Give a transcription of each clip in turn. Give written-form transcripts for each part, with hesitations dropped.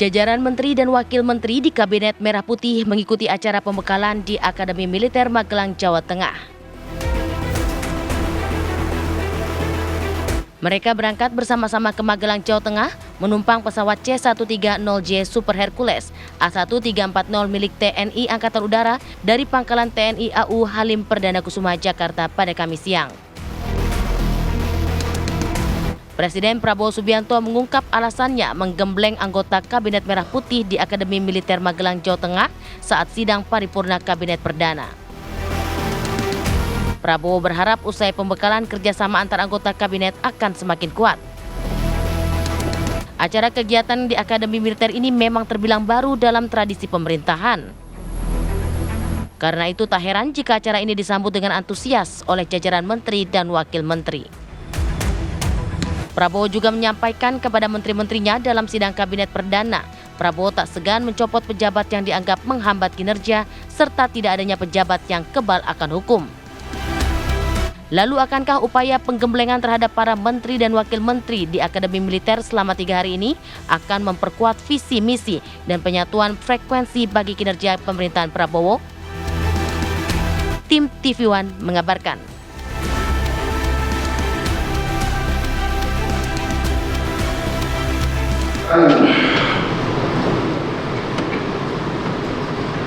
Jajaran Menteri dan Wakil Menteri di Kabinet Merah Putih mengikuti acara pembekalan di Akademi Militer Magelang, Jawa Tengah. Mereka berangkat bersama-sama ke Magelang, Jawa Tengah, menumpang pesawat C-130J Super Hercules A1340 milik TNI Angkatan Udara dari Pangkalan TNI AU Halim Perdana Kusuma, Jakarta pada Kamis siang. Presiden Prabowo Subianto mengungkap alasannya menggembleng anggota Kabinet Merah Putih di Akademi Militer Magelang, Jawa Tengah saat sidang paripurna Kabinet Perdana. Prabowo berharap usai pembekalan kerjasama antar anggota kabinet akan semakin kuat. Acara kegiatan di Akademi Militer ini memang terbilang baru dalam tradisi pemerintahan. Karena itu tak heran jika acara ini disambut dengan antusias oleh jajaran menteri dan wakil menteri. Prabowo juga menyampaikan kepada menteri-menterinya dalam sidang Kabinet Perdana, Prabowo tak segan mencopot pejabat yang dianggap menghambat kinerja serta tidak adanya pejabat yang kebal akan hukum. Lalu akankah upaya penggemblengan terhadap para menteri dan wakil menteri di Akademi Militer selama 3 hari ini akan memperkuat visi misi dan penyatuan frekuensi bagi kinerja pemerintahan Prabowo? Tim TV One mengabarkan.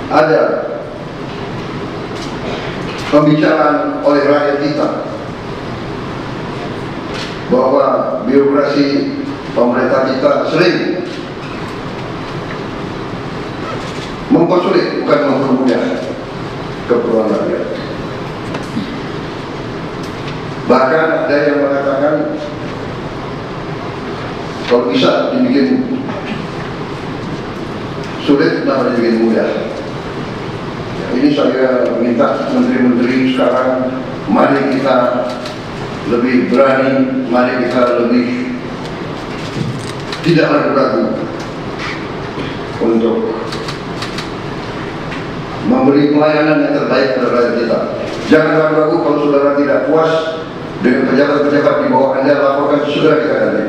Ada pembicaraan oleh rakyat kita bahwa birokrasi pemerintah kita sering mempersulit bukan mempermudah keperluan rakyat. Bahkan ada yang mengatakan kalau bisa dibikin sulit, kenapa dibikin mudah? Ini saya minta menteri-menteri sekarang, mari kita lebih berani, mari kita lebih tidak ragu-ragu untuk memberi pelayanan yang terbaik kepada rakyat kita. Jangan ragu-ragu kalau saudara tidak puas dengan pejabat-pejabat di bawah Anda, laporkan segera ke Anda.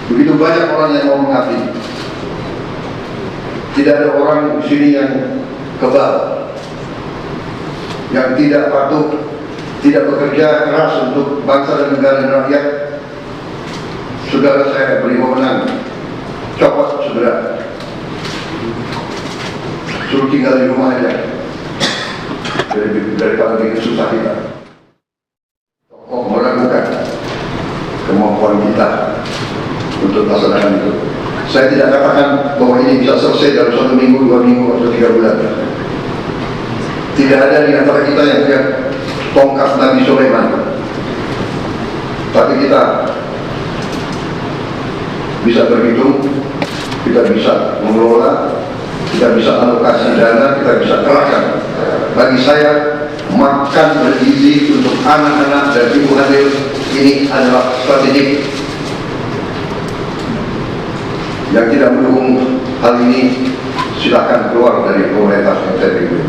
Begitu banyak orang yang mau mengabdi. Tidak ada orang di sini yang kebal, yang tidak patuh, tidak bekerja keras untuk bangsa dan negara dan rakyat. Saudara saya beri wewenang, copot segera, suruh tinggal di rumah aja, daripada bikin susah kita. Tokoh meragukan kemampuan kita untuk melaksanakan itu. Saya tidak katakan bahwa ini bisa selesai dalam 1 minggu, 2 minggu, atau 3 bulan. Tidak ada di antara kita yang punya tongkat Nabi Sulaiman. Tapi kita bisa berhitung, kita bisa mengelola, kita bisa alokasi dana, kita bisa kerahkan. Bagi saya, makan bergizi untuk anak-anak dan ibu hamil ini adalah strategik. Yang tidak mendukung hal ini silakan keluar dari pemerintah yang saya pilih.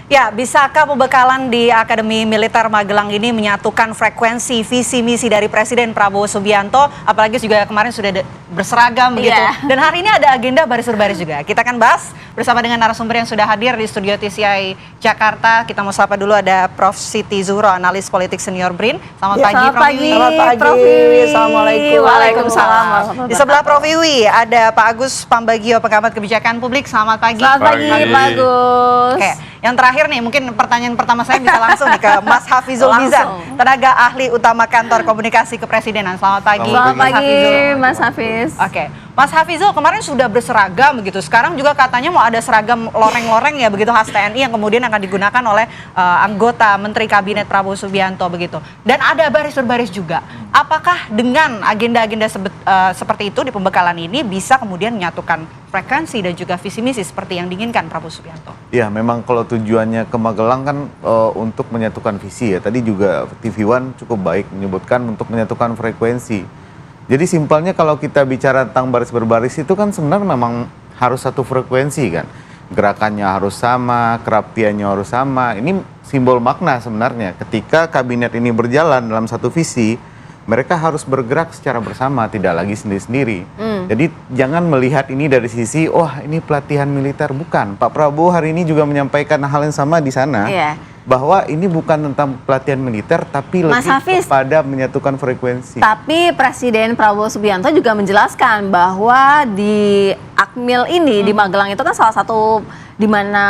Ya, bisakah pembekalan di Akademi Militer Magelang ini menyatukan frekuensi visi misi dari Presiden Prabowo Subianto, apalagi juga kemarin sudah berseragam begitu. Dan hari ini ada agenda baris berbaris juga. Kita akan bahas bersama dengan narasumber yang sudah hadir di studio TCI Jakarta. Kita mau sapa dulu, ada Prof. Siti Zuhro, analis politik senior BRIN. Selamat pagi, Prof. Wiwi. Selamat pagi, Prof. Wiwi. Assalamualaikum. Waalaikumsalam. Di sebelah Prof. Wiwi ada Pak Agus Pambagio, pengamat kebijakan publik. Selamat pagi. Selamat pagi, Pak Agus. Oke, yang terakhir nih, mungkin pertanyaan pertama saya bisa langsung nih ke Mas Hafizul Mizan, tenaga ahli utama kantor komunikasi kepresidenan. Selamat pagi. Selamat pagi, Mas Hafiz. Oke, Mas Hafizul kemarin sudah berseragam begitu. Sekarang juga katanya mau ada seragam loreng-loreng ya begitu khas TNI yang kemudian akan digunakan oleh anggota Menteri Kabinet Prabowo Subianto begitu. Dan ada baris berbaris juga. Apakah dengan agenda-agenda seperti itu di pembekalan ini bisa kemudian menyatukan frekuensi dan juga visi misi seperti yang diinginkan Prabowo Subianto? Ya, memang kalau tujuannya ke Magelang kan untuk menyatukan visi ya. Tadi juga TV One cukup baik menyebutkan untuk menyatukan frekuensi. Jadi simpelnya kalau kita bicara tentang baris berbaris itu kan sebenarnya memang harus satu frekuensi kan. Gerakannya harus sama, kerapiannya harus sama. Ini simbol makna sebenarnya. Ketika kabinet ini berjalan dalam satu visi, mereka harus bergerak secara bersama, tidak lagi sendiri-sendiri. Jadi jangan melihat ini dari sisi, oh ini pelatihan militer, bukan. Pak Prabowo hari ini juga menyampaikan hal yang sama di sana, bahwa ini bukan tentang pelatihan militer, tapi Mas lebih Hafiz, kepada menyatukan frekuensi. tapi Presiden Prabowo Subianto juga menjelaskan bahwa di Akmil ini di Magelang itu kan salah satu di mana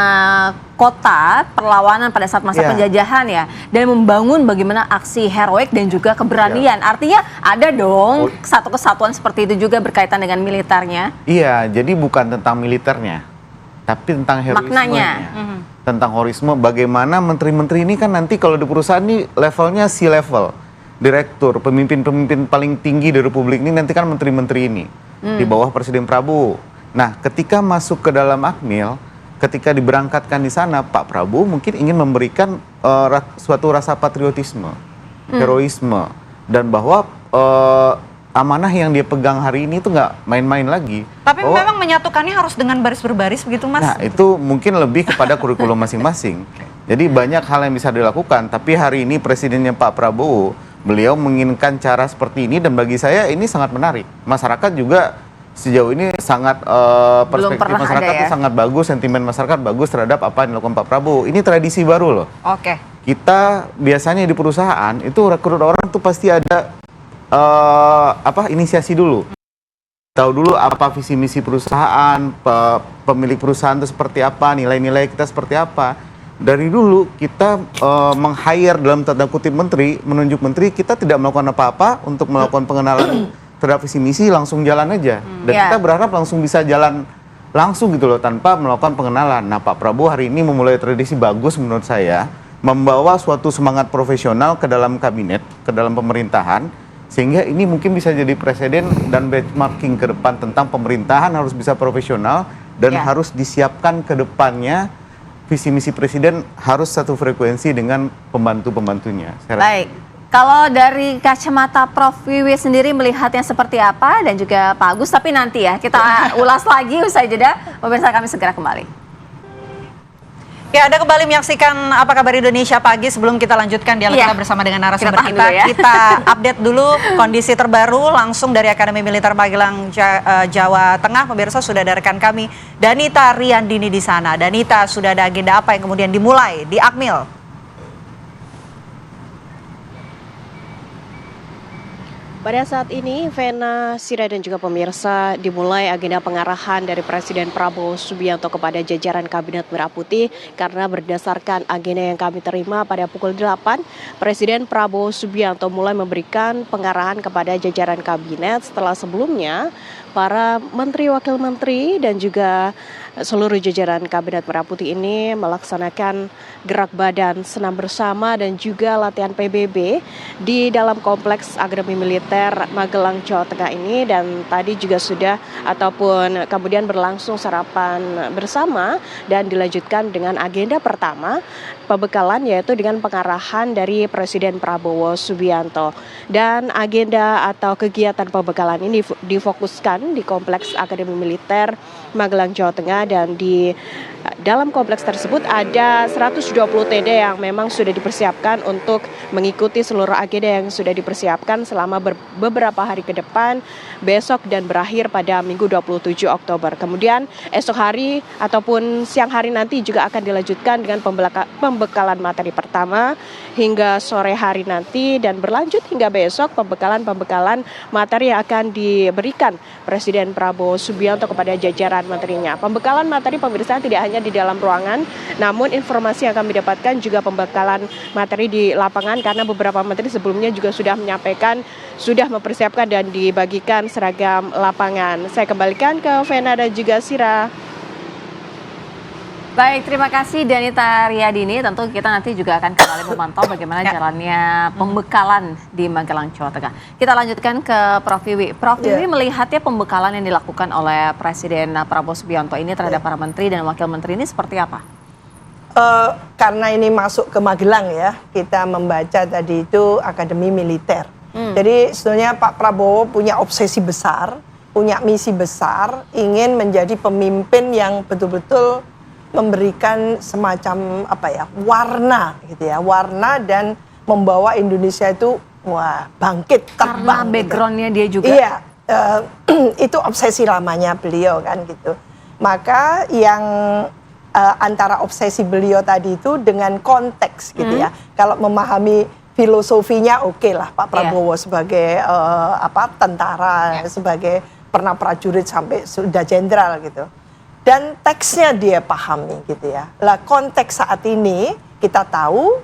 kota perlawanan pada saat masa penjajahan ya, dan membangun bagaimana aksi heroik dan juga keberanian. Artinya ada dong satu kesatuan seperti itu juga berkaitan dengan militernya. Iya, jadi bukan tentang militernya, tapi tentang heroismenya. Maknanya. Tentang heroisme, bagaimana menteri-menteri ini kan nanti kalau di perusahaan ini levelnya C-level, direktur, pemimpin-pemimpin paling tinggi di Republik ini nanti kan menteri-menteri ini di bawah Presiden Prabowo. Nah, ketika masuk ke dalam Akmil, ketika diberangkatkan di sana, Pak Prabowo mungkin ingin memberikan suatu rasa patriotisme, heroisme, dan bahwa amanah yang dia pegang hari ini itu nggak main-main lagi. Tapi memang menyatukannya harus dengan baris berbaris begitu, Mas? Nah, itu mungkin lebih kepada kurikulum masing-masing. Jadi banyak hal yang bisa dilakukan, tapi hari ini presidennya Pak Prabowo, beliau menginginkan cara seperti ini, dan bagi saya ini sangat menarik. Masyarakat juga sejauh ini sangat perspektif masyarakat itu sangat bagus, sentimen masyarakat bagus terhadap apa yang dilakukan Pak Prabowo. Ini tradisi baru loh. Oke. Kita biasanya di perusahaan itu rekrut orang tuh pasti ada inisiasi dulu. Tahu dulu apa visi misi perusahaan, pemilik perusahaan itu seperti apa, nilai-nilai kita seperti apa. Dari dulu kita meng-hire dalam tanda kutip menteri, menunjuk menteri, kita tidak melakukan apa-apa untuk melakukan pengenalan terhadap visi misi, langsung jalan aja. Dan kita berharap langsung bisa jalan langsung gitu loh, tanpa melakukan pengenalan. Nah, Pak Prabowo hari ini memulai tradisi bagus menurut saya, membawa suatu semangat profesional ke dalam kabinet, ke dalam pemerintahan, sehingga ini mungkin bisa jadi presiden dan benchmarking ke depan tentang pemerintahan harus bisa profesional dan harus disiapkan ke depannya visi misi presiden harus satu frekuensi dengan pembantu-pembantunya. Baik, kalau dari kacamata Prof. Wiwi sendiri melihatnya seperti apa, dan juga Pak Agus, tapi nanti ya kita ulas lagi usai jeda. Pemirsa, kami segera kembali. Ya, Anda kembali menyaksikan Apa Kabar Indonesia Pagi. Sebelum kita lanjutkan dialog kita bersama dengan narasumber kita, kita update dulu kondisi terbaru langsung dari Akademi Militer Magelang, Jawa Tengah. Pemirsa, sudah ada rekan kami Danita Riyandini di sana. Danita, sudah ada agenda apa yang kemudian dimulai di Akmil? Pada saat ini, Vena, Sira, dan juga pemirsa, dimulai agenda pengarahan dari Presiden Prabowo Subianto kepada jajaran Kabinet Merah Putih, karena berdasarkan agenda yang kami terima pada pukul 8, Presiden Prabowo Subianto mulai memberikan pengarahan kepada jajaran Kabinet setelah sebelumnya para menteri, wakil menteri, dan juga seluruh jajaran Kabinet Merah Putih ini melaksanakan gerak badan senam bersama dan juga latihan PBB di dalam kompleks Akademi Militer Magelang, Jawa Tengah ini. Dan tadi juga sudah ataupun kemudian berlangsung sarapan bersama dan dilanjutkan dengan agenda pertama pembekalan, yaitu dengan pengarahan dari Presiden Prabowo Subianto. Dan agenda atau kegiatan pembekalan ini difokuskan di kompleks Akademi Militer Magelang, Jawa Tengah, dan di dalam kompleks tersebut ada 120 TD yang memang sudah dipersiapkan untuk mengikuti seluruh agenda yang sudah dipersiapkan selama beberapa hari ke depan, besok dan berakhir pada Minggu 27 Oktober. Kemudian esok hari ataupun siang hari nanti juga akan dilanjutkan dengan pembekalan materi pertama hingga sore hari nanti, dan berlanjut hingga besok pembekalan materi yang akan diberikan Presiden Prabowo Subianto kepada jajaran menterinya. Pembekalan materi, pemirsa, tidak hanya di dalam ruangan, namun informasi yang kami dapatkan juga pembekalan materi di lapangan, karena beberapa menteri sebelumnya juga sudah menyampaikan sudah mempersiapkan dan dibagikan seragam lapangan. Saya kembalikan ke Vena dan juga Sira. Baik, terima kasih Danita Riyadini. Tentu kita nanti juga akan kembali memantau bagaimana jalannya pembekalan di Magelang, Jawa Tengah. Kita lanjutkan ke Prof. Wiwi. Prof. Wiwi melihatnya pembekalan yang dilakukan oleh Presiden Prabowo Subianto ini terhadap para menteri dan wakil menteri ini seperti apa? Karena ini masuk ke Magelang ya, kita membaca tadi itu Akademi Militer. Jadi sebenarnya Pak Prabowo punya obsesi besar, punya misi besar, ingin menjadi pemimpin yang betul-betul memberikan semacam warna gitu ya, warna, dan membawa Indonesia itu wah bangkit terbang. Karena gitu. backgroundnya dia juga. Iya, itu obsesi lamanya beliau kan gitu. Maka yang antara obsesi beliau tadi itu dengan konteks gitu ya. Kalau memahami filosofinya oke lah Pak Prabowo sebagai tentara, sebagai pernah prajurit sampai sudah jenderal gitu. Dan teksnya dia pahami gitu ya. Lah konteks saat ini kita tahu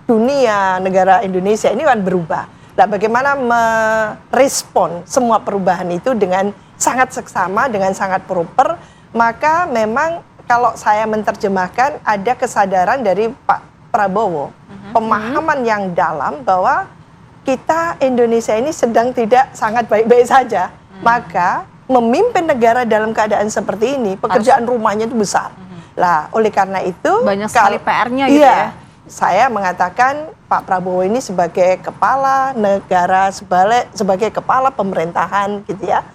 dunia negara Indonesia ini kan berubah. Nah, bagaimana merespon semua perubahan itu dengan sangat seksama, dengan sangat proper, maka memang kalau saya menerjemahkan ada kesadaran dari Pak Prabowo, pemahaman yang dalam bahwa kita Indonesia ini sedang tidak sangat baik-baik saja, maka memimpin negara dalam keadaan seperti ini, pekerjaan rumahnya itu besar. Lah, oleh karena itu banyak sekali PR-nya gitu ya. Saya mengatakan Pak Prabowo ini sebagai kepala negara, sebagai kepala pemerintahan gitu ya,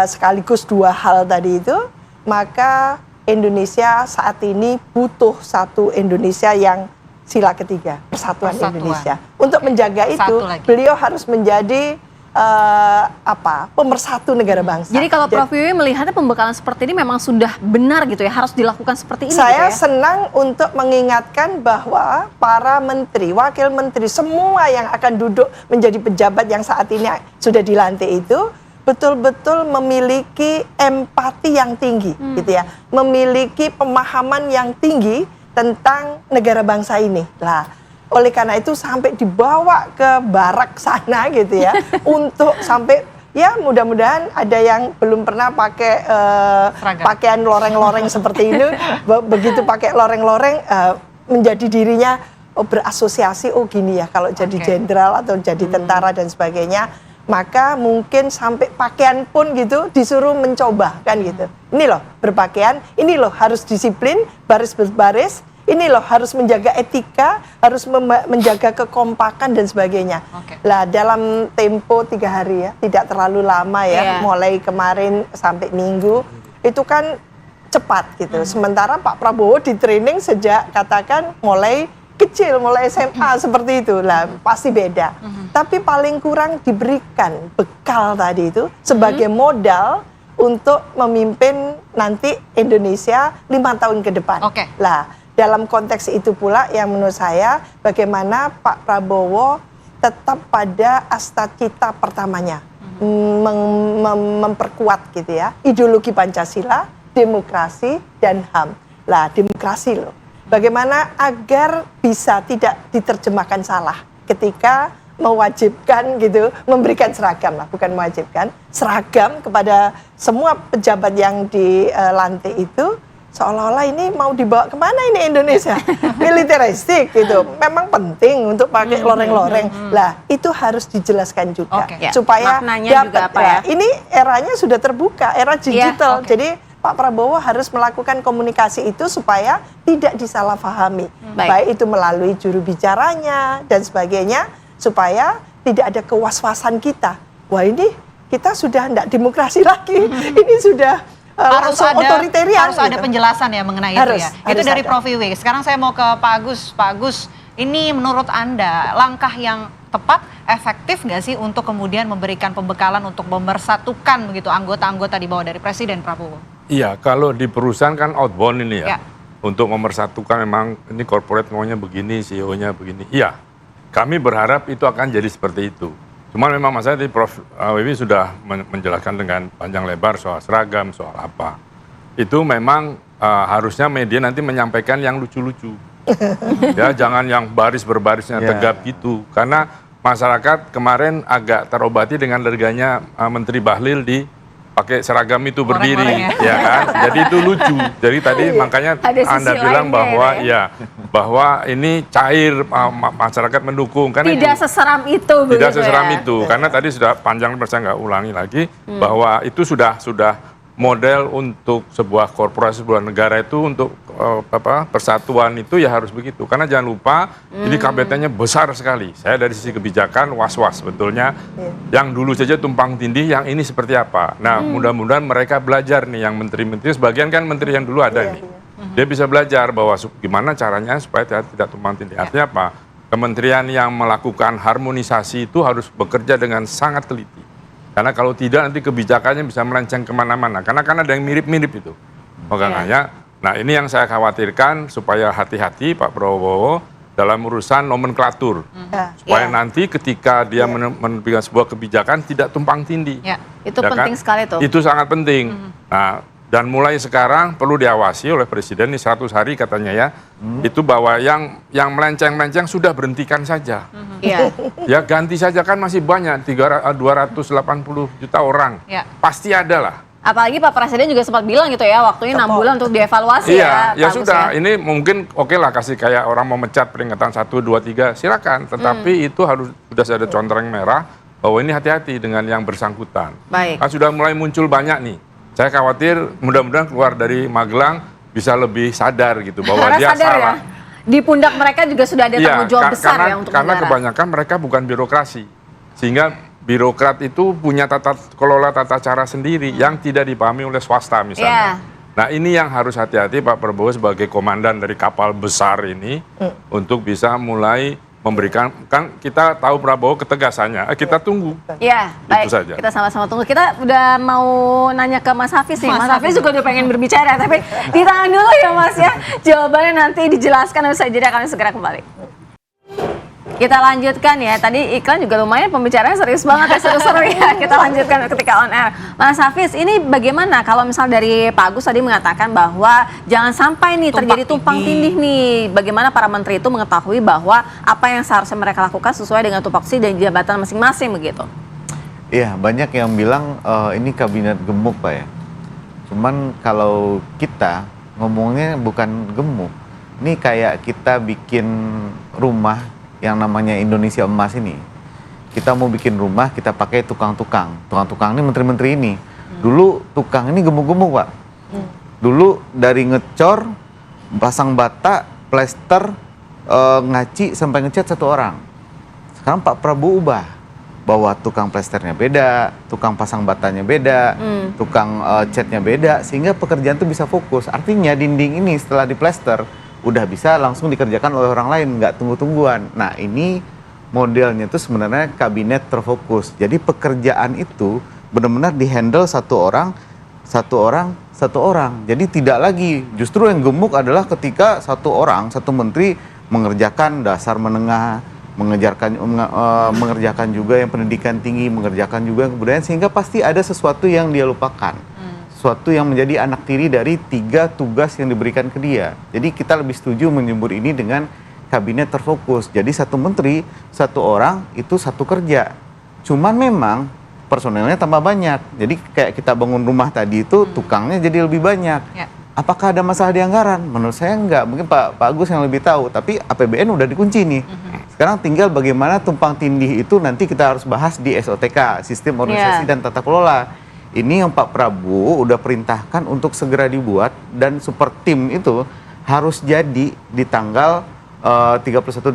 sekaligus dua hal tadi itu, maka Indonesia saat ini butuh satu Indonesia yang sila ketiga, persatuan. Indonesia. Untuk menjaga itu, beliau harus menjadi pemersatu negara bangsa. Jadi kalau Prof Wiwi melihatnya pembekalan seperti ini memang sudah benar gitu ya, harus dilakukan seperti ini. Saya gitu ya? senang untuk mengingatkan bahwa para menteri, wakil menteri, semua yang akan duduk menjadi pejabat yang saat ini sudah dilantik itu betul-betul memiliki empati yang tinggi, gitu ya, memiliki pemahaman yang tinggi tentang negara bangsa ini. Lah, oleh karena itu sampai dibawa ke barak sana gitu ya, untuk sampai ya mudah-mudahan ada yang belum pernah pakai pakaian loreng-loreng seperti ini, begitu pakai loreng-loreng menjadi dirinya berasosiasi gini ya kalau jadi jenderal atau jadi tentara dan sebagainya. Maka mungkin sampai pakaian pun gitu disuruh mencoba kan gitu. Ini loh berpakaian, ini loh harus disiplin, baris berbaris, ini loh harus menjaga etika, harus menjaga kekompakan dan sebagainya. Lah dalam tempo 3 hari ya, tidak terlalu lama ya, mulai kemarin sampai Minggu, itu kan cepat gitu. Sementara Pak Prabowo di training sejak katakan mulai kecil, mulai SMA seperti itu lah, pasti beda. Tapi paling kurang diberikan bekal tadi itu sebagai modal untuk memimpin nanti Indonesia 5 tahun ke depan. Lah, dalam konteks itu pula yang menurut saya bagaimana Pak Prabowo tetap pada asta cita pertamanya, memperkuat gitu ya, ideologi Pancasila, demokrasi dan HAM. Lah, demokrasi loh. Bagaimana agar bisa tidak diterjemahkan salah ketika mewajibkan gitu, memberikan seragam lah, bukan mewajibkan, seragam kepada semua pejabat yang dilantik itu, seolah-olah ini mau dibawa kemana ini Indonesia? Militeristik gitu, memang penting untuk pakai loreng-loreng. Lah, itu harus dijelaskan juga, supaya dapat. Ini eranya sudah terbuka, era digital, jadi Pak Prabowo harus melakukan komunikasi itu supaya tidak disalahpahami, baik itu melalui juru bicaranya dan sebagainya, supaya tidak ada kewaswasan kita. Wah ini kita sudah tidak demokrasi lagi, ini sudah langsung otoritarian. Harus ada penjelasan ya mengenai itu ya. Itu dari Prof Wiwi. Sekarang saya mau ke Pak Agus. Pak Agus, ini menurut Anda langkah yang tepat, efektif nggak sih untuk kemudian memberikan pembekalan untuk memersatukan begitu anggota-anggota di bawah dari Presiden Prabowo? Iya, kalau di perusahaan kan outbound ini ya. Untuk memersatukan memang ini corporate maunya begini, CEO-nya begini. Iya, kami berharap itu akan jadi seperti itu. Cuman memang masalahnya tadi Prof Wiwi sudah menjelaskan dengan panjang lebar soal seragam, soal apa. Itu memang harusnya media nanti menyampaikan yang lucu-lucu. Ya, jangan yang baris berbarisnya tegap gitu. Karena masyarakat kemarin agak terobati dengan lerganya Menteri Bahlil di pakai seragam itu berdiri, ya kan? Jadi itu lucu. Jadi tadi makanya Anda bilang bahwa bahwa ini cair, masyarakat mendukung. Karena tidak seseram itu. Tidak seseram itu, karena tadi sudah panjang, saya nggak ulangi lagi, bahwa itu sudah model untuk sebuah korporasi, sebuah negara itu untuk persatuan itu ya harus begitu. Karena jangan lupa ini KBT-nya besar sekali. Saya dari sisi kebijakan was-was sebetulnya. Yang dulu saja tumpang tindih, yang ini seperti apa. Nah mudah-mudahan mereka belajar nih, yang menteri-menteri, sebagian kan menteri yang dulu ada nih. Dia bisa belajar bahwa gimana caranya supaya tidak tumpang tindih. Artinya apa? kementerian yang melakukan harmonisasi itu harus bekerja dengan sangat teliti. Karena kalau tidak nanti kebijakannya bisa melenceng kemana-mana. Karena kan ada yang mirip-mirip itu. Makanya, nah ini yang saya khawatirkan supaya hati-hati Pak Prabowo dalam urusan nomenklatur. Supaya nanti ketika dia menerbitkan sebuah kebijakan tidak tumpang tindih. Itu penting sekali tuh. Itu sangat penting. Nah, dan mulai sekarang perlu diawasi oleh Presiden, ini 100 hari katanya ya, itu bahwa yang melenceng-melenceng sudah berhentikan saja. Ya ganti saja, kan masih banyak, 280 juta orang. Pasti ada lah. Apalagi Pak Presiden juga sempat bilang gitu ya, waktunya 6 bulan untuk dievaluasi ya. Iya, ya sudah, ini mungkin oke lah kasih kayak orang mau mecat peringatan 1, 2, 3, silakan. Tetapi itu harus sudah ada contreng merah, bahwa ini hati-hati dengan yang bersangkutan. Baik. Kan sudah mulai muncul banyak nih. Saya khawatir mudah-mudahan keluar dari Magelang bisa lebih sadar gitu bahwa karena dia sadar salah. Ya, di pundak mereka juga sudah ada tanggung jawab besar ya untuk karena negara. Kebanyakan mereka bukan birokrasi. Sehingga birokrat itu punya tata kelola tata cara sendiri yang tidak dipahami oleh swasta misalnya. Nah, ini yang harus hati-hati Pak Prabowo sebagai komandan dari kapal besar ini untuk bisa mulai memberikan, kan kita tahu Prabowo ketegasannya, kita tunggu. Ya, baik. Saja. Kita sama-sama tunggu. Kita udah mau nanya ke Mas Hafiz nih. Mas Hafiz juga udah pengen berbicara, tapi ditahan dulu ya Mas ya. Jawabannya nanti dijelaskan, usai jeda kami segera kembali. Kita lanjutkan ya, tadi iklan juga lumayan pembicaranya serius banget ya, seru-seru ya. Kita lanjutkan ketika on air. Mas Hafiz, ini bagaimana kalau misal dari Pak Agus tadi mengatakan bahwa jangan sampai nih terjadi tumpang tindih nih. Bagaimana para menteri itu mengetahui bahwa apa yang seharusnya mereka lakukan sesuai dengan tupoksi dan jabatan masing-masing begitu? Iya, banyak yang bilang ini kabinet gemuk Pak ya. Cuman kalau kita ngomongnya bukan gemuk. Ini kayak kita bikin rumah yang namanya Indonesia Emas ini. Kita mau bikin rumah, kita pakai tukang-tukang. Tukang-tukang ini menteri-menteri ini. Dulu tukang ini gemuk-gemuk Pak. Dulu dari ngecor, pasang bata, plester, ngaci, sampai ngecat 1 orang. Sekarang Pak Prabowo ubah. Bahwa tukang plesternya beda, tukang pasang batanya beda, tukang catnya beda. Sehingga pekerjaan itu bisa fokus. Artinya dinding ini setelah diplester, udah bisa langsung dikerjakan oleh orang lain, nggak tunggu-tungguan. Nah, ini modelnya itu sebenarnya kabinet terfokus. Jadi pekerjaan itu benar-benar dihandle satu orang. Jadi tidak lagi, justru yang gemuk adalah ketika satu menteri mengerjakan dasar menengah, mengerjakan juga yang pendidikan tinggi, mengerjakan juga yang kebudayaan, sehingga pasti ada sesuatu yang dia lupakan. Sesuatu yang menjadi anak tiri dari 3 tugas yang diberikan ke dia. Jadi kita lebih setuju menyebut ini dengan kabinet terfokus. Jadi 1 menteri, 1 orang itu 1 kerja. Cuman memang personelnya tambah banyak. Jadi kayak kita bangun rumah tadi itu tukangnya jadi lebih banyak. Apakah ada masalah di anggaran? Menurut saya enggak. Mungkin Pak Agus yang lebih tahu. Tapi APBN udah dikunci nih. Sekarang tinggal bagaimana tumpang tindih itu nanti kita harus bahas di SOTK, Sistem Organisasi dan Tata Kelola. Ini yang Pak Prabowo udah perintahkan untuk segera dibuat, dan super tim itu harus jadi di tanggal 31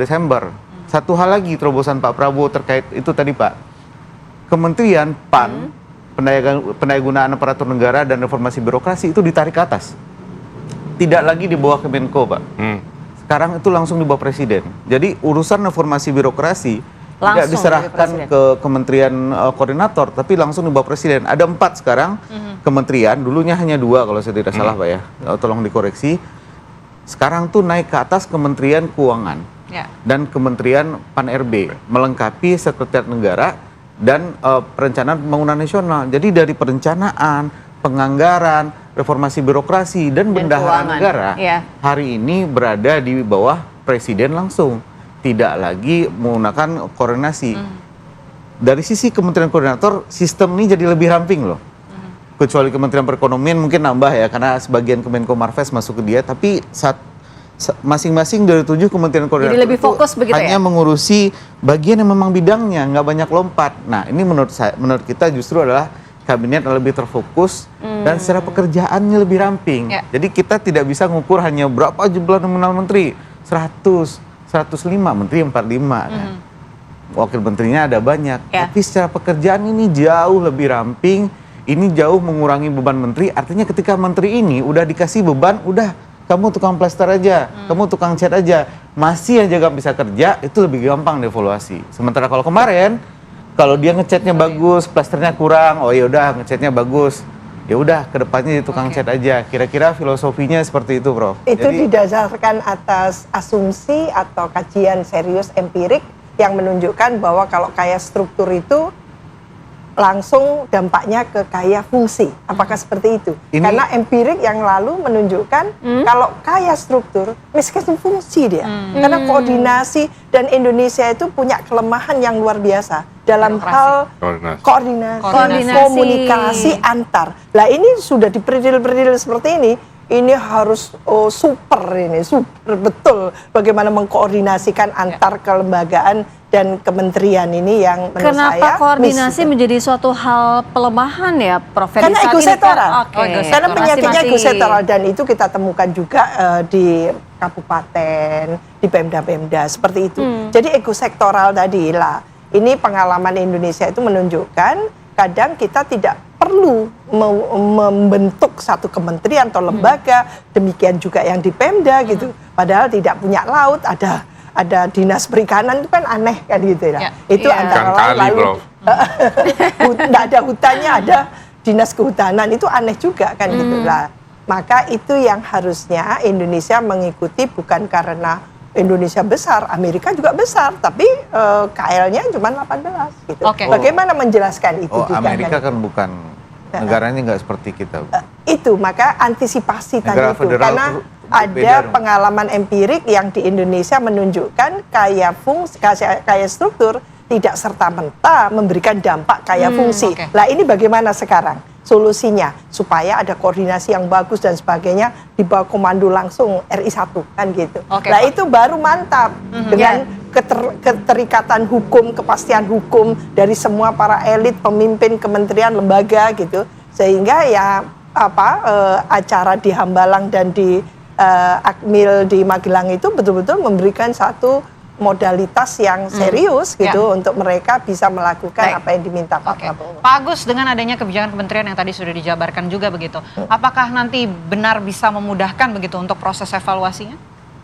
Desember. Satu hal lagi terobosan Pak Prabowo terkait itu tadi Pak. Kementerian PAN, Pendayagunaan Aparatur Negara dan Reformasi Birokrasi itu ditarik ke atas. Tidak lagi di bawah Kemenko Pak. Sekarang itu langsung di bawah Presiden. Jadi urusan reformasi birokrasi tidak diserahkan ke kementerian koordinator, tapi langsung di bawah Presiden. Ada 4 sekarang kementerian, dulunya hanya 2 kalau saya tidak salah Pak ya, tolong dikoreksi. Sekarang tuh naik ke atas Kementerian Keuangan dan Kementerian Pan-RB, melengkapi Sekretariat Negara dan Perencanaan Pembangunan Nasional. Jadi dari perencanaan, penganggaran, reformasi birokrasi, dan bendaharaan negara, hari ini berada di bawah Presiden langsung. Tidak lagi menggunakan koordinasi. Dari sisi Kementerian Koordinator, sistem ini jadi lebih ramping loh. Kecuali Kementerian Perekonomian mungkin nambah ya, karena sebagian Kemenko Marves masuk ke dia, tapi masing-masing dari 7 Kementerian Koordinator jadi lebih fokus begitu hanya mengurusi bagian yang memang bidangnya, nggak banyak lompat. Nah, ini menurut kita justru adalah kabinet yang lebih terfokus dan secara pekerjaannya lebih ramping. Jadi kita tidak bisa mengukur hanya berapa jumlah nominal menteri, 105 menteri 45 kan. Wakil menterinya ada banyak, tapi secara pekerjaan ini jauh lebih ramping, ini jauh mengurangi beban menteri. Artinya ketika menteri ini udah dikasih beban, udah kamu tukang plester aja, kamu tukang cat aja, masih aja gak bisa kerja, itu lebih gampang dievaluasi. Sementara kalau kemarin, kalau dia ngecatnya bagus, plesternya kurang, oh yaudah ngecatnya bagus, ya udah kedepannya di tukang cat aja. Kira-kira filosofinya seperti itu, Prof. Itu Jadi, didasarkan atas asumsi atau kajian serius empirik yang menunjukkan bahwa kalau kaya struktur itu langsung dampaknya ke kaya fungsi. Apakah seperti itu? Karena empirik yang lalu menunjukkan kalau kaya struktur, miskin fungsi dia. Karena koordinasi, dan Indonesia itu punya kelemahan yang luar biasa dalam hal koordinasi, komunikasi antar. Lah ini sudah dipredil-predil seperti ini harus super betul bagaimana mengkoordinasikan antar kelembagaan dan kementerian ini yang menurut saya kenapa koordinasi menjadi suatu hal pelemahan ya, Prof? Karena ego sektoral. Karena Masing-masing. penyakitnya ego sektoral, dan itu kita temukan juga di kabupaten, di Pemda-Pemda seperti itu. Jadi ego sektoral tadi lah. Ini pengalaman Indonesia itu menunjukkan kadang kita tidak perlu membentuk satu kementerian atau lembaga, demikian juga yang di Pemda gitu. Padahal tidak punya laut, ada dinas perikanan, itu kan aneh kan gitu ya. Itu antara lain, lalu nggak ada hutannya, ada dinas kehutanan, itu aneh juga kan gitu lah. Maka itu yang harusnya Indonesia mengikuti, bukan karena Indonesia besar, Amerika juga besar, tapi KL-nya cuma 18 gitu. Bagaimana menjelaskan itu? Amerika kan bukan negaranya nggak seperti kita. Itu maka antisipasi tadi itu, karena ada pengalaman empirik yang di Indonesia menunjukkan kaya struktur tidak serta-merta memberikan dampak kaya fungsi. Lah ini bagaimana sekarang solusinya supaya ada koordinasi yang bagus dan sebagainya, di bawah komando langsung RI1 kan gitu. Lah itu baru mantap dengan keterikatan hukum, kepastian hukum dari semua para elit, pemimpin kementerian, lembaga gitu, sehingga ya acara di Hambalang dan di Akmil di Magelang itu betul-betul memberikan satu modalitas yang serius gitu untuk mereka bisa melakukan apa yang diminta Pak Prabowo. Pak Agus, dengan adanya kebijakan kementerian yang tadi sudah dijabarkan juga begitu, apakah nanti benar bisa memudahkan begitu untuk proses evaluasinya?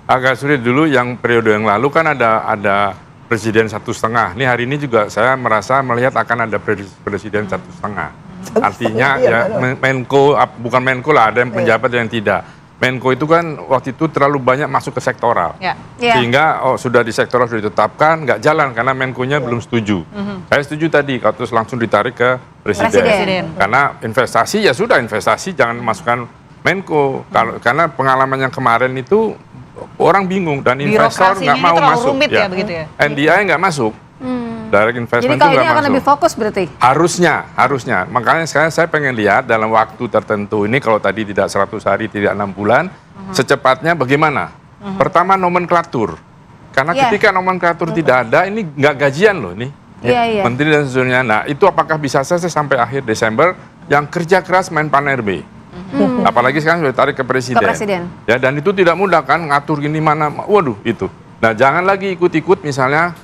Agak sulit dulu, yang periode yang lalu kan ada presiden 1,5. Ini hari ini juga saya merasa melihat akan ada presiden 1,5. Artinya ya Menko, bukan Menko lah, ada yang penjabat yang tidak. Menko itu kan waktu itu terlalu banyak masuk ke sektoral, sehingga sudah di sektoral sudah ditetapkan, nggak jalan karena Menko-nya belum setuju. Saya setuju tadi, kalau terus langsung ditarik ke presiden. Karena investasi ya sudah investasi, jangan masukkan Menko. Karena pengalaman yang kemarin itu orang bingung dan investor nggak mau masuk. NDI nggak masuk. Direct investment. Jadi kalau ini akan lebih fokus berarti? Harusnya. Makanya sekarang saya pengen lihat dalam waktu tertentu ini, kalau tadi tidak 100 hari, tidak 6 bulan, secepatnya bagaimana? Pertama nomenklatur. Karena ketika nomenklatur tidak ada, ini nggak gajian loh nih. Menteri dan seterusnya. Nah itu apakah bisa selesai sampai akhir Desember, yang kerja keras main pan RB. Apalagi sekarang sudah tarik ke presiden. Ya, dan itu tidak mudah kan, ngatur gini mana, waduh itu. Nah, jangan lagi ikut-ikut misalnya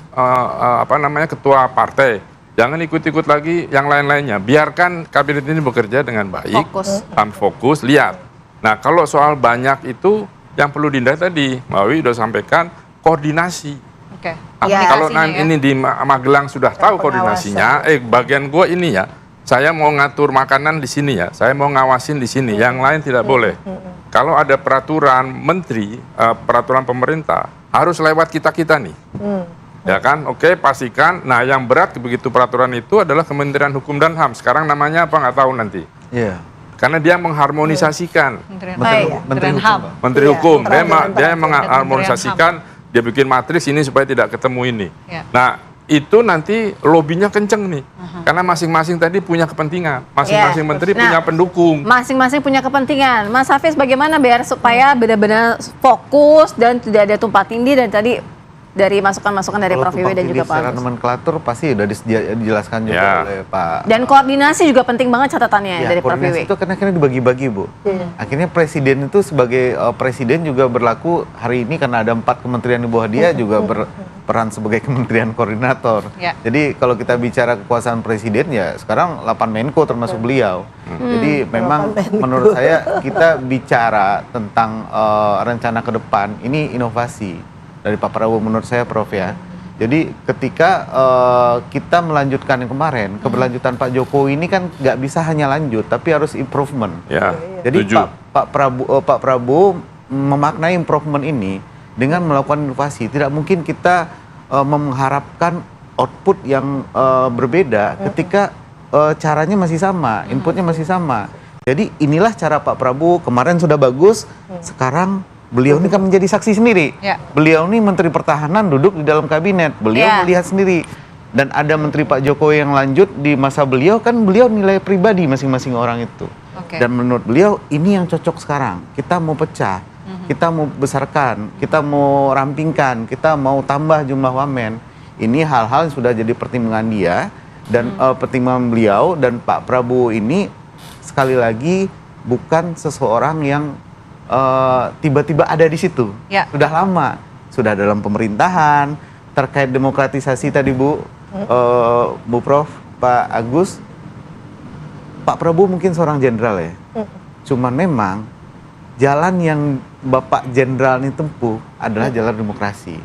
ketua partai. Jangan ikut-ikut lagi yang lain-lainnya. Biarkan kabinet ini bekerja dengan baik, fokus, lihat. Nah, kalau soal banyak itu yang perlu dihindari tadi, Mbak Wi sudah sampaikan koordinasi. Kalau ini di Magelang sudah tahu koordinasinya, bagian gua ini ya, saya mau ngatur makanan di sini ya, saya mau ngawasin di sini, yang lain tidak boleh. Kalau ada peraturan menteri, peraturan pemerintah, harus lewat kita-kita nih. Ya kan, pastikan. Nah yang berat begitu peraturan itu adalah Kementerian Hukum dan HAM. Sekarang namanya apa nggak tahu nanti. Karena dia mengharmonisasikan. Menteri Hukum. Dia mengharmonisasikan, dia bikin matriks ini supaya tidak ketemu ini. Nah itu nanti lobbynya kenceng nih. Karena masing-masing tadi punya kepentingan. Masing-masing menteri punya pendukung. Masing-masing punya kepentingan. Mas Hafiz, bagaimana biar supaya benar-benar fokus dan tidak ada tumpang tindih, dan tadi dari masukan-masukan dari Prof Wiwi dan juga Pak Agus. Nomenklatur pasti sudah dijelaskan juga oleh Pak. Dan koordinasi juga penting banget catatannya dari Prof Wiwi. Koordinasi itu kan akhirnya dibagi-bagi, Bu. Akhirnya presiden itu sebagai presiden juga berlaku hari ini, karena ada 4 kementerian di bawah dia juga peran sebagai kementerian koordinator. Ya. Jadi kalau kita bicara kekuasaan presiden ya sekarang 8 Menko termasuk beliau. Jadi memang menurut saya kita bicara tentang rencana ke depan ini inovasi dari Pak Prabowo menurut saya Prof ya. Jadi ketika kita melanjutkan yang kemarin, keberlanjutan Pak Jokowi ini kan nggak bisa hanya lanjut, tapi harus improvement. Ya, Jadi setuju. Pak Prabowo memaknai improvement ini dengan melakukan inovasi. Tidak mungkin kita mengharapkan output yang berbeda ketika caranya masih sama, inputnya masih sama. Jadi inilah cara Pak Prabowo, kemarin sudah bagus, sekarang beliau ini kan menjadi saksi sendiri. Ya. Beliau ini Menteri Pertahanan duduk di dalam kabinet, beliau melihat sendiri. Dan ada Menteri Pak Jokowi yang lanjut di masa beliau, kan beliau nilai pribadi masing-masing orang itu. Oke. Dan menurut beliau ini yang cocok sekarang. Kita mau pecah, kita mau besarkan, kita mau rampingkan, kita mau tambah jumlah wamen. Ini hal-hal yang sudah jadi pertimbangan dia dan pertimbangan beliau, dan Pak Prabowo ini sekali lagi bukan seseorang yang tiba-tiba ada di situ. Ya. Sudah lama, sudah dalam pemerintahan. Terkait demokratisasi tadi Bu Prof, Pak Agus, Pak Prabowo mungkin seorang jenderal ya. Cuman memang jalan yang Bapak jenderal ini tempuh adalah jalan demokrasi.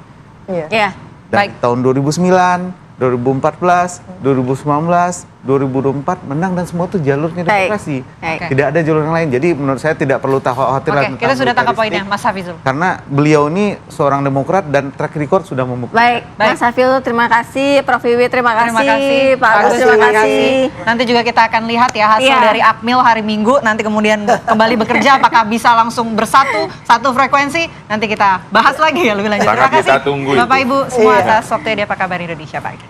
Iya. Dan tahun 2009, 2014, 2019, 2024 menang, dan semua itu jalurnya demokrasi. Tidak ada jalur yang lain. Jadi menurut saya tidak perlu khawatir. Oke, kita sudah tangkap poinnya, Mas Hafizul. Karena beliau ini seorang demokrat dan track record sudah membuktikan. Baik, Mas Hafizul terima kasih, Prof Wiwi terima kasih, Pak Agus terima kasih. Nanti juga kita akan lihat ya hasil dari Akmil hari Minggu, nanti kemudian kembali bekerja apakah bisa langsung bersatu, satu frekuensi, nanti kita bahas lagi ya lebih lanjut. Terima kasih kita tunggu Bapak itu. Ibu semua atas waktunya di Apa Kabar Indonesia Pak.